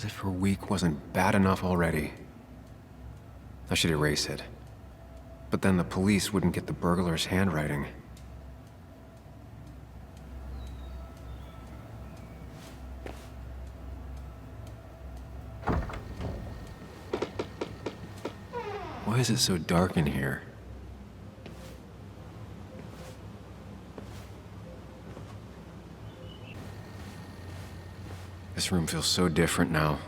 As if her week wasn't bad enough already. I should erase it. But then the police wouldn't get the burglar's handwriting. Why is it so dark in here? This room feels so different now.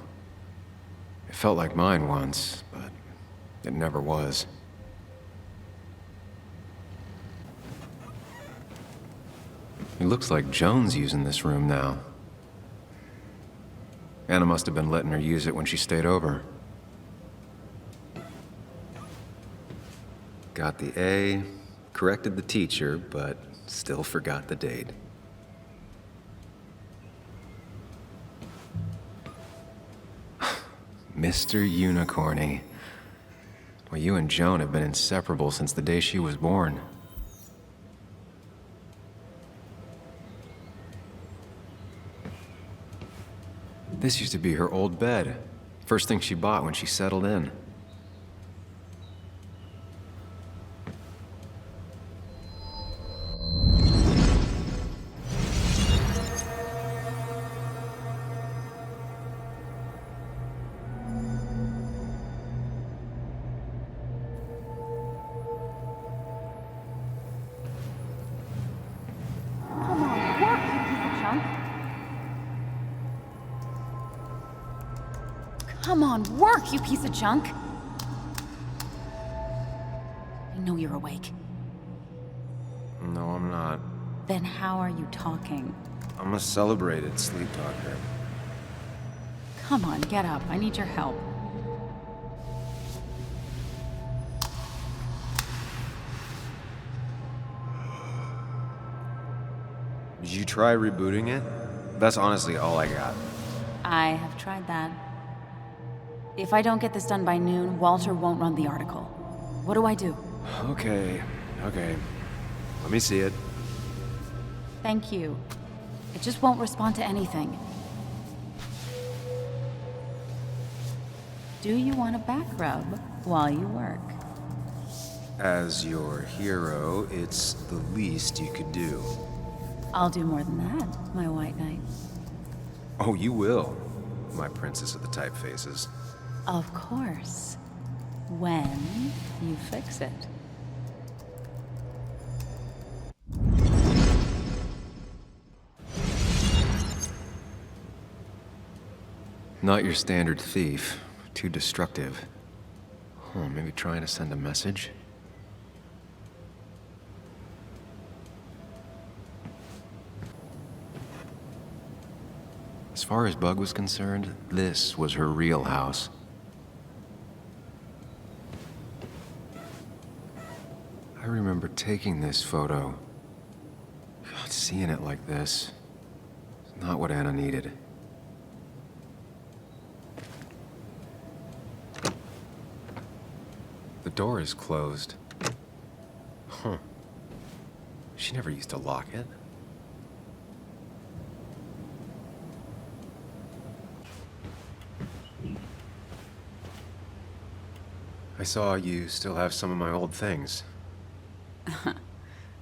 It felt like mine once, but it never was. It looks like Joan's using this room now. Anna must have been letting her use it when she stayed over. Got the A, corrected the teacher, but still forgot the date. Mr. Unicorny. Well, you and Joan have been inseparable since the day she was born. This used to be her old bed. First thing she bought when she settled in. Come on, work, you piece of junk! I know you're awake. No, I'm not. Then how are you talking? I'm a celebrated sleep talker. Come on, get up. I need your help. Did you try rebooting it? That's honestly all I got. I have tried that. If I don't get this done by noon, Walter won't run the article. What do I do? Okay. Let me see it. Thank you. It just won't respond to anything. Do you want a back rub while you work? As your hero, it's the least you could do. I'll do more than that, my white knight. Oh, you will, my princess of the typefaces. Of course. When you fix it. Not your standard thief. Too destructive. Oh, maybe trying to send a message? As far as Bug was concerned, this was her real house. I remember taking this photo. God, seeing it like this. It's not what Anna needed. The door is closed. Huh. She never used to lock it. I saw you still have some of my old things.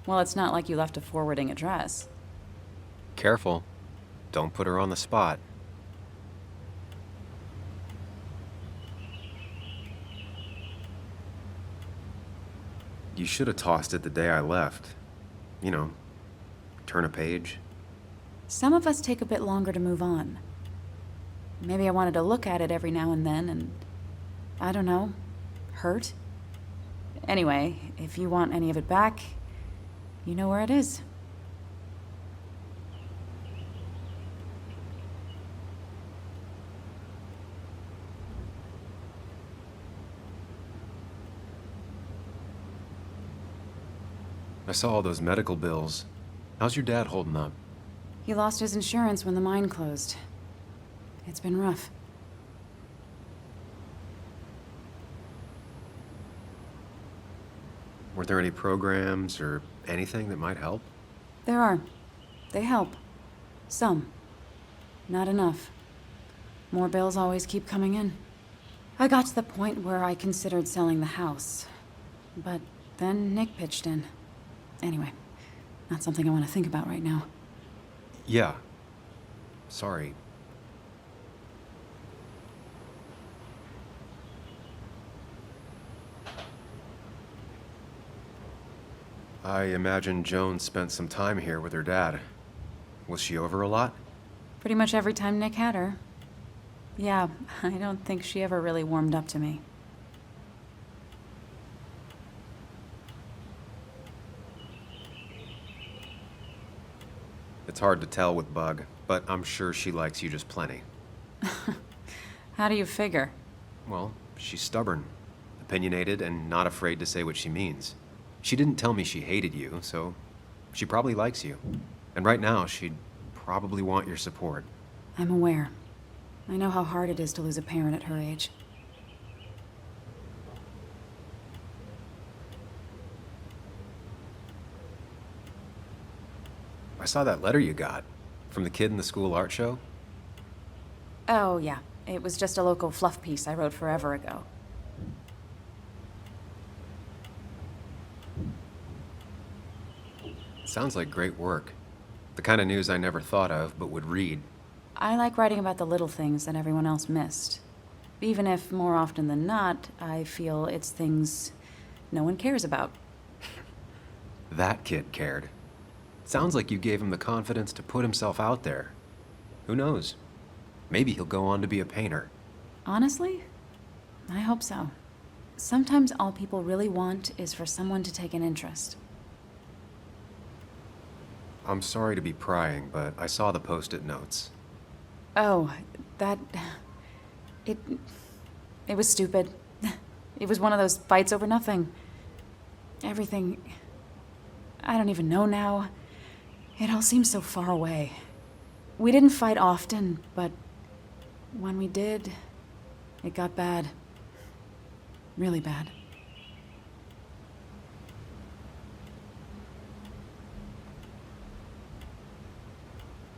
Well, it's not like you left a forwarding address. Careful. Don't put her on the spot. You should have tossed it the day I left. You know, turn a page. Some of us take a bit longer to move on. Maybe I wanted to look at it every now and then and, I don't know, hurt? Anyway, if you want any of it back, you know where it is. I saw all those medical bills. How's your dad holding up? He lost his insurance when the mine closed. It's been rough. Were there any programs or anything that might help? There are. They help. Some. Not enough. More bills always keep coming in. I got to the point where I considered selling the house. But then Nick pitched in. Anyway, not something I want to think about right now. Yeah. Sorry. I imagine Joan spent some time here with her dad. Was she over a lot? Pretty much every time Nick had her. Yeah, I don't think she ever really warmed up to me. It's hard to tell with Bug, but I'm sure she likes you just plenty. How do you figure? Well, she's stubborn, opinionated, and not afraid to say what she means. She didn't tell me she hated you, so she probably likes you. And right now, she'd probably want your support. I'm aware. I know how hard it is to lose a parent at her age. I saw that letter you got from the kid in the school art show. Oh, yeah. It was just a local fluff piece I wrote forever ago. Sounds like great work. The kind of news I never thought of, but would read. I like writing about the little things that everyone else missed. Even if, more often than not, I feel it's things no one cares about. That kid cared. Sounds like you gave him the confidence to put himself out there. Who knows? Maybe he'll go on to be a painter. Honestly, I hope so. Sometimes all people really want is for someone to take an interest. I'm sorry to be prying, but I saw the post-it notes. Oh, that... It was stupid. It was one of those fights over nothing. Everything... I don't even know now. It all seems so far away. We didn't fight often, but when we did, it got bad. Really bad.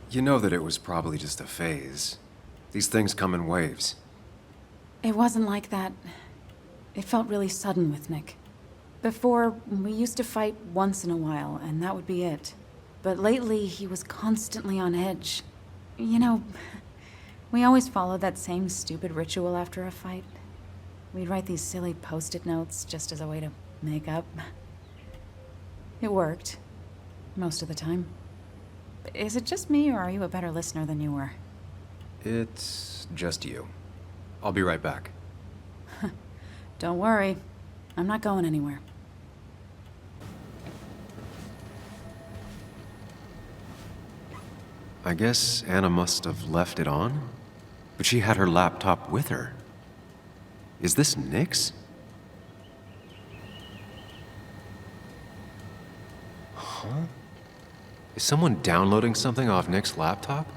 You know that it was probably just a phase. These things come in waves. It wasn't like that. It felt really sudden with Nick. Before, we used to fight once in a while, and that would be it. But lately, he was constantly on edge. You know, we always followed that same stupid ritual after a fight. We'd write these silly post-it notes just as a way to make up. It worked. Most of the time. Is it just me, or are you a better listener than you were? It's just you. I'll be right back. Don't worry. I'm not going anywhere. I guess Anna must have left it on, but she had her laptop with her. Is this Nick's? Huh? Is someone downloading something off Nick's laptop?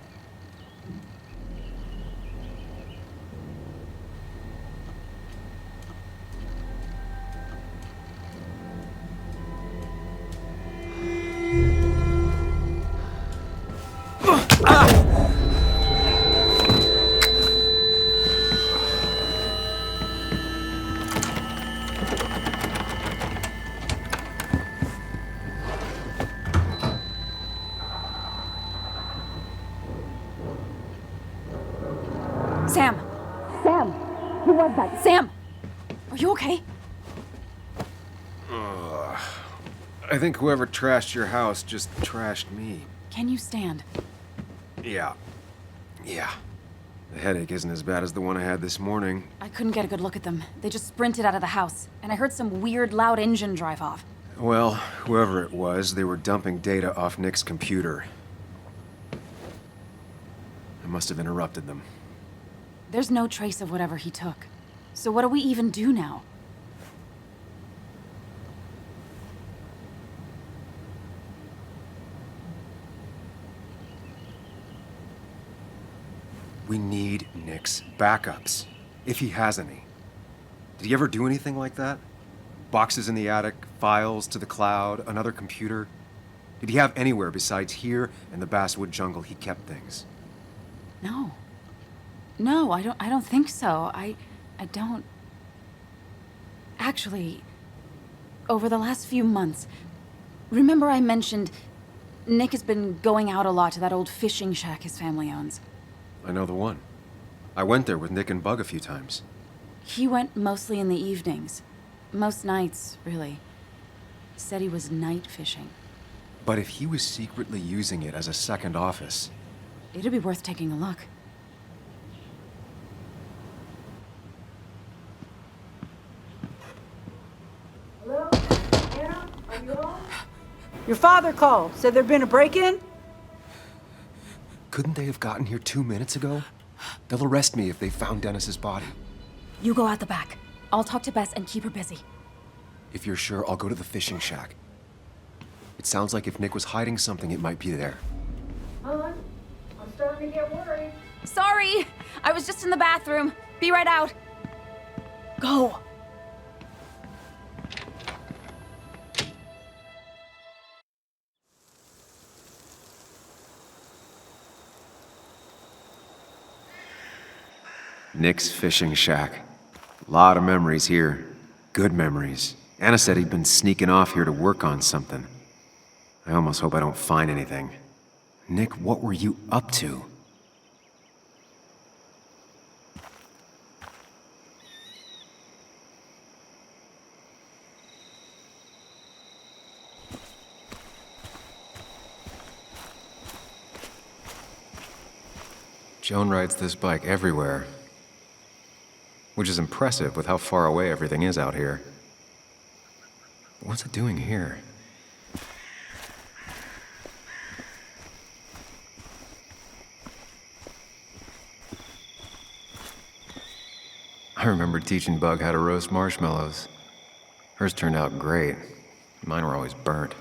Sam! Sam! Who was that? Sam! Are you okay? I think whoever trashed your house just trashed me. Can you stand? Yeah. The headache isn't as bad as the one I had this morning. I couldn't get a good look at them. They just sprinted out of the house, and I heard some weird, loud engine drive off. Well, whoever it was, they were dumping data off Nick's computer. I must have interrupted them. There's no trace of whatever he took. So what do we even do now? We need Nick's backups, if he has any. Did he ever do anything like that? Boxes in the attic, files to the cloud, another computer? Did he have anywhere besides here and the Basswood jungle he kept things? No. No, I don't think so. I don't... Actually, over the last few months, remember I mentioned Nick has been going out a lot to that old fishing shack his family owns? I know the one. I went there with Nick and Bug a few times. He went mostly in the evenings. Most nights, really. Said he was night fishing. But if he was secretly using it as a second office... It'd be worth taking a look. Hello? Anna? Are you home? Your father called. Said there'd been a break-in? Couldn't they have gotten here 2 minutes ago? They'll arrest me if they found Dennis's body. You go out the back. I'll talk to Bess and keep her busy. If you're sure, I'll go to the fishing shack. It sounds like if Nick was hiding something, it might be there. Hon, I'm starting to get worried. Sorry! I was just in the bathroom. Be right out. Go! Nick's fishing shack. Lot of memories here. Good memories. Anna said he'd been sneaking off here to work on something. I almost hope I don't find anything. Nick, what were you up to? Joan rides this bike everywhere. Which is impressive with how far away everything is out here. What's it doing here? I remember teaching Bug how to roast marshmallows. Hers turned out great. Mine were always burnt.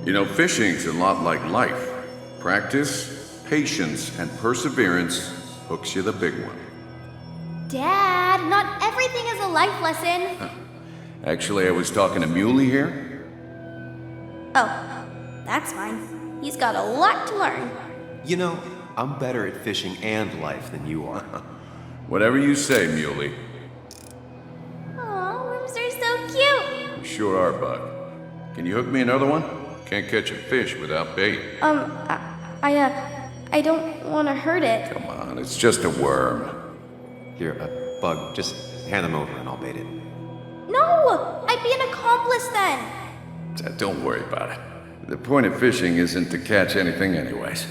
You know, fishing's a lot like life. Practice, patience, and perseverance hooks you the big one. Dad, not everything is a life lesson. Actually, I was talking to Muley here. Oh, that's fine. He's got a lot to learn. You know, I'm better at fishing and life than you are. Whatever you say, Muley. Aw, worms are so cute. You sure are, Bug. Can you hook me another one? Can't catch a fish without bait. I don't want to hurt it. Come on, it's just a worm. Here, Bug, just hand them over and I'll bait it. No, I'd be an accomplice then. Don't worry about it. The point of fishing isn't to catch anything anyways.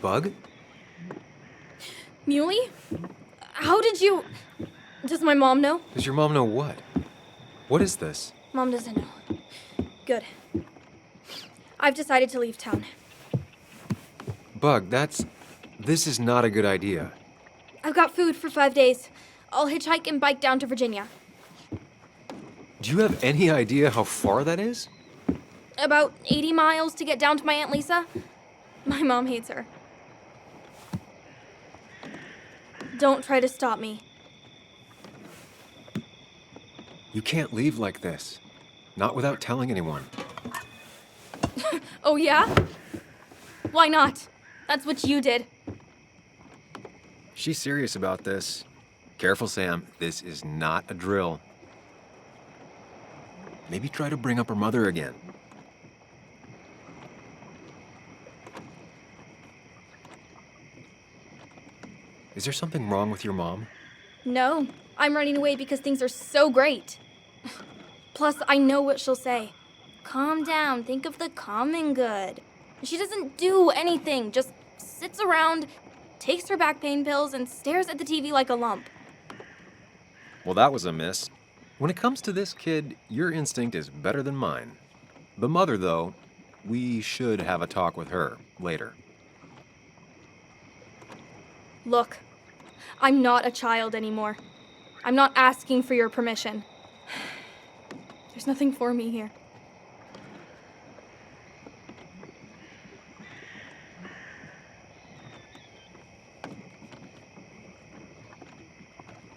Bug? Muley? How did you... Does my mom know? Does your mom know what? What is this? Mom doesn't know. Good. I've decided to leave town. Bug, this is not a good idea. I've got food for 5 days. I'll hitchhike and bike down to Virginia. Do you have any idea how far that is? About 80 miles to get down to my Aunt Lisa. My mom hates her. Don't try to stop me. You can't leave like this. Not without telling anyone. Oh, yeah? Why not? That's what you did. She's serious about this. Careful, Sam. This is not a drill. Maybe try to bring up her mother again. Is there something wrong with your mom? No, I'm running away because things are so great. Plus, I know what she'll say. Calm down, think of the common good. She doesn't do anything, just sits around, takes her back pain pills, and stares at the TV like a lump. Well, that was a miss. When it comes to this kid, your instinct is better than mine. The mother, though, we should have a talk with her later. Look, I'm not a child anymore. I'm not asking for your permission. There's nothing for me here.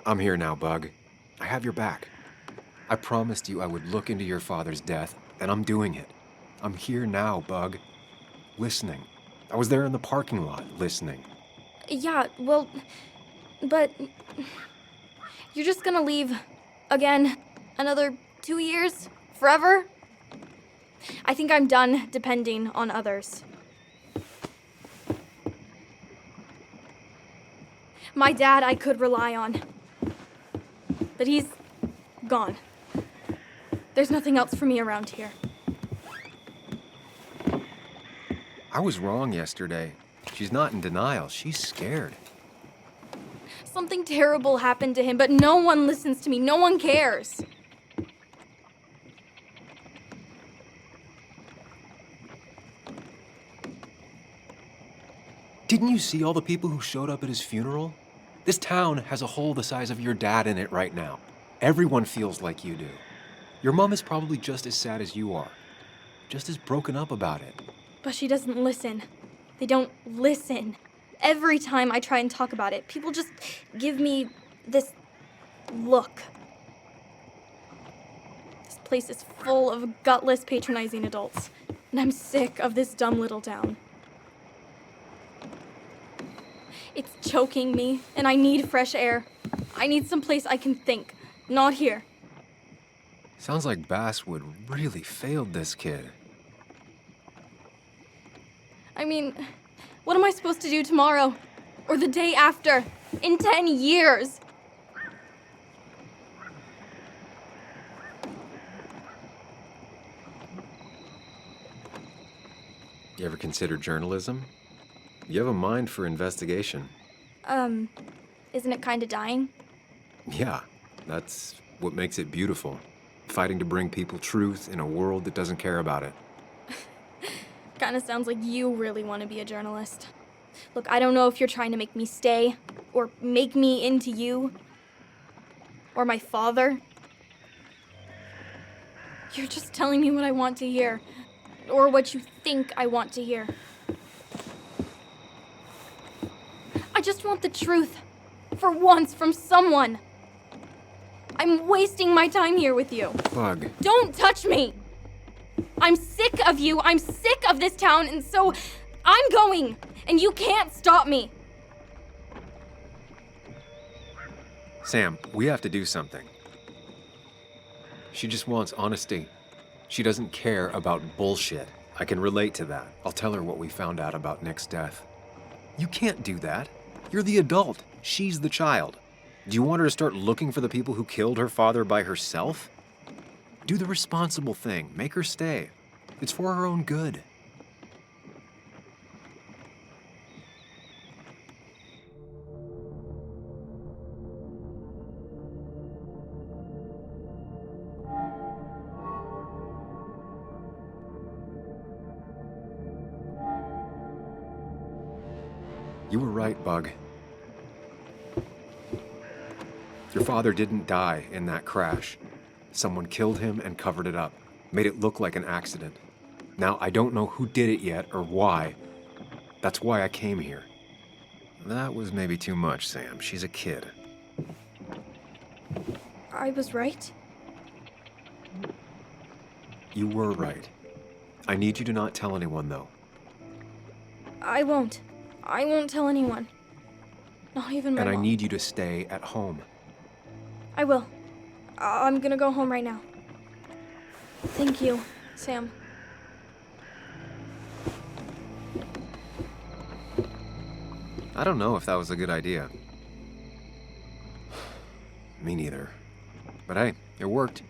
I'm here now, Bug. I have your back. I promised you I would look into your father's death, and I'm doing it. I'm here now, Bug. Listening. I was there in the parking lot, listening. Yeah, well, but you're just gonna leave again another 2 years? Forever? I think I'm done depending on others. My dad I could rely on, but he's gone. There's nothing else for me around here. I was wrong yesterday. She's not in denial. She's scared. Something terrible happened to him, but no one listens to me. No one cares. Didn't you see all the people who showed up at his funeral? This town has a hole the size of your dad in it right now. Everyone feels like you do. Your mom is probably just as sad as you are. Just as broken up about it. But she doesn't listen. They don't listen. Every time I try and talk about it, people just give me this look. This place is full of gutless, patronizing adults, and I'm sick of this dumb little town. It's choking me, and I need fresh air. I need someplace I can think, not here. Sounds like Basswood really failed this kid. I mean, what am I supposed to do tomorrow? Or the day after? In 10 years? You ever consider journalism? You have a mind for investigation. Isn't it kinda dying? Yeah, that's what makes it beautiful. Fighting to bring people truth in a world that doesn't care about it. Kinda sounds like you really want to be a journalist. Look, I don't know if you're trying to make me stay, or make me into you, or my father. You're just telling me what I want to hear, or what you think I want to hear. I just want the truth, for once, from someone. I'm wasting my time here with you. Bug. Don't touch me! I'm sick of you, I'm sick of this town, and so I'm going, and you can't stop me. Sam, we have to do something. She just wants honesty. She doesn't care about bullshit. I can relate to that. I'll tell her what we found out about Nick's death. You can't do that. You're the adult. She's the child. Do you want her to start looking for the people who killed her father by herself? Do the responsible thing. Make her stay. It's for her own good. You were right, Bug. Your father didn't die in that crash. Someone killed him and covered it up, made it look like an accident. Now, I don't know who did it yet or why. That's why I came here. That was maybe too much, Sam. She's a kid. I was right? You were right. I need you to not tell anyone, though. I won't. I won't tell anyone. Not even my And I mom. need you to stay at home. I will. I'm gonna go home right now. Thank you, Sam. I don't know if that was a good idea. Me neither. But hey, it worked.